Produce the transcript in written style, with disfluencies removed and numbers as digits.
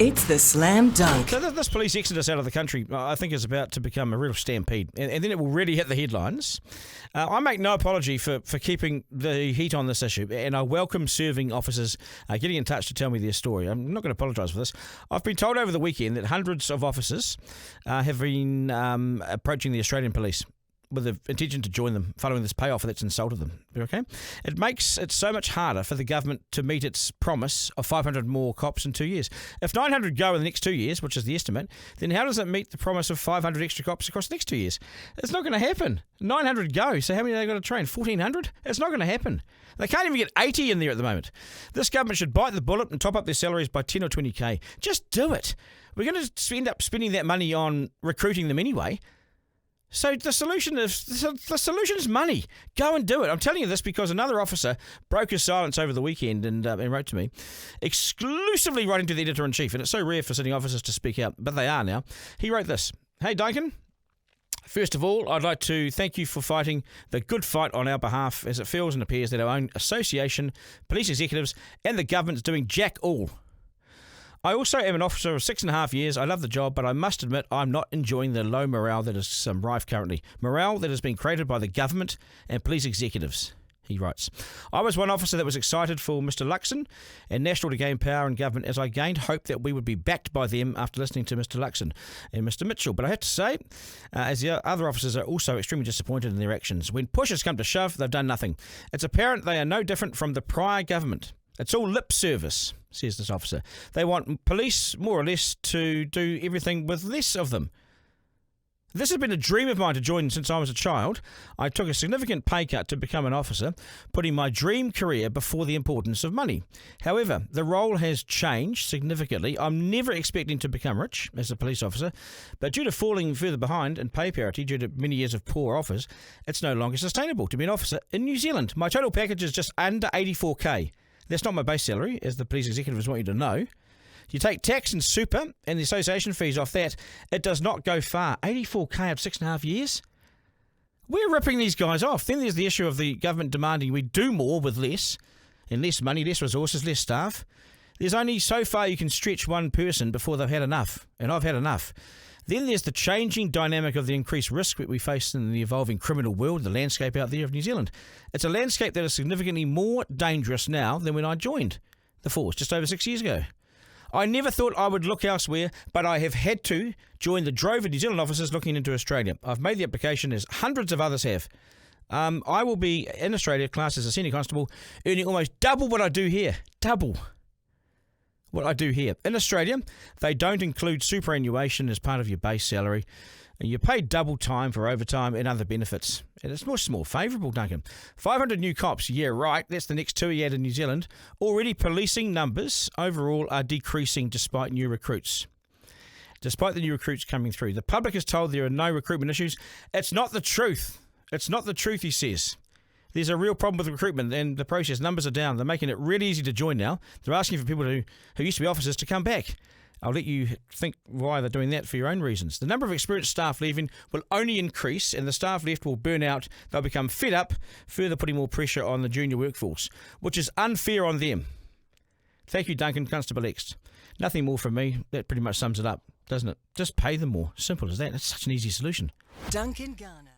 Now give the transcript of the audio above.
It's the Slam Dunk. So this police exodus out of the country, I think, is about to become a real stampede, and then it will really hit the headlines. I make no apology for keeping the heat on this issue, and I welcome serving officers getting in touch to tell me their story. I'm not going to apologise for this. I've been told over the weekend that hundreds of officers have been approaching the Australian police with the intention to join them following this pay offer that's insulted them. Okay? It makes it so much harder for the government to meet its promise of 500 more cops in 2 years. If 900 go in the next 2 years, which is the estimate, then how does it meet the promise of 500 extra cops across the next 2 years? It's not going to happen. 900 go, so how many are they going to train? 1,400? It's not going to happen. They can't even get 80 in there at the moment. This government should bite the bullet and top up their salaries by 10 or 20k. Just do it. We're going to end up spending that money on recruiting them anyway. So the solution is money. Go and do it. I'm telling you this because another officer broke his silence over the weekend and wrote to me, exclusively writing to the editor-in-chief. And it's so rare for sitting officers to speak out, but they are now. He wrote this. Hey, Duncan. First of all, I'd like to thank you for fighting the good fight on our behalf, as it feels and appears that our own association, police executives, and the government's doing jack all. I also am an officer of 6.5 years. I love the job, but I must admit I'm not enjoying the low morale that is rife currently. Morale that has been created by the government and police executives, he writes. I was one officer that was excited for Mr. Luxon and National to gain power in government, as I gained hope that we would be backed by them after listening to Mr. Luxon and Mr. Mitchell. But I have to say, as the other officers are also extremely disappointed in their actions. When push has come to shove, they've done nothing. It's apparent they are no different from the prior government. It's all lip service, says this officer. They want police, more or less, to do everything with less of them. This has been a dream of mine to join since I was a child. I took a significant pay cut to become an officer, putting my dream career before the importance of money. However, the role has changed significantly. I'm never expecting to become rich as a police officer, but due to falling further behind in pay parity due to many years of poor offers, it's no longer sustainable to be an officer in New Zealand. My total package is just under 84k. That's not my base salary, as the police executives want you to know. You take tax and super and the association fees off that, it does not go far. 84k of 6.5 years? We're ripping these guys off. Then there's the issue of the government demanding we do more with less, and less money, less resources, less staff. There's only so far you can stretch one person before they've had enough, and I've had enough. Then there's the changing dynamic of the increased risk that we face in the evolving criminal world, the landscape out there of New Zealand. It's a landscape that is significantly more dangerous now than when I joined the force just over 6 years ago. I never thought I would look elsewhere, but I have had to join the drove of New Zealand officers looking into Australia. I've made the application as hundreds of others have. I will be in Australia classed as a senior constable, earning almost double what I do here. Double what I do here. In Australia, they don't include superannuation as part of your base salary. You're paid double time for overtime and other benefits. And it's much more favourable, Duncan. 500 new cops, yeah, right. That's the next 2 he had in New Zealand. Already policing numbers overall are decreasing despite new recruits. Despite the new recruits coming through. The public is told there are no recruitment issues. It's not the truth. It's not the truth, he says. There's a real problem with recruitment and the process. Numbers are down. They're making it really easy to join now. They're asking for people who used to be officers to come back. I'll let you think why they're doing that for your own reasons. The number of experienced staff leaving will only increase, and the staff left will burn out. They'll become fed up, further putting more pressure on the junior workforce, which is unfair on them. Thank you, Duncan, Constable X. Nothing more from me. That pretty much sums it up, doesn't it? Just pay them more. Simple as that. It's such an easy solution. Duncan, Garner.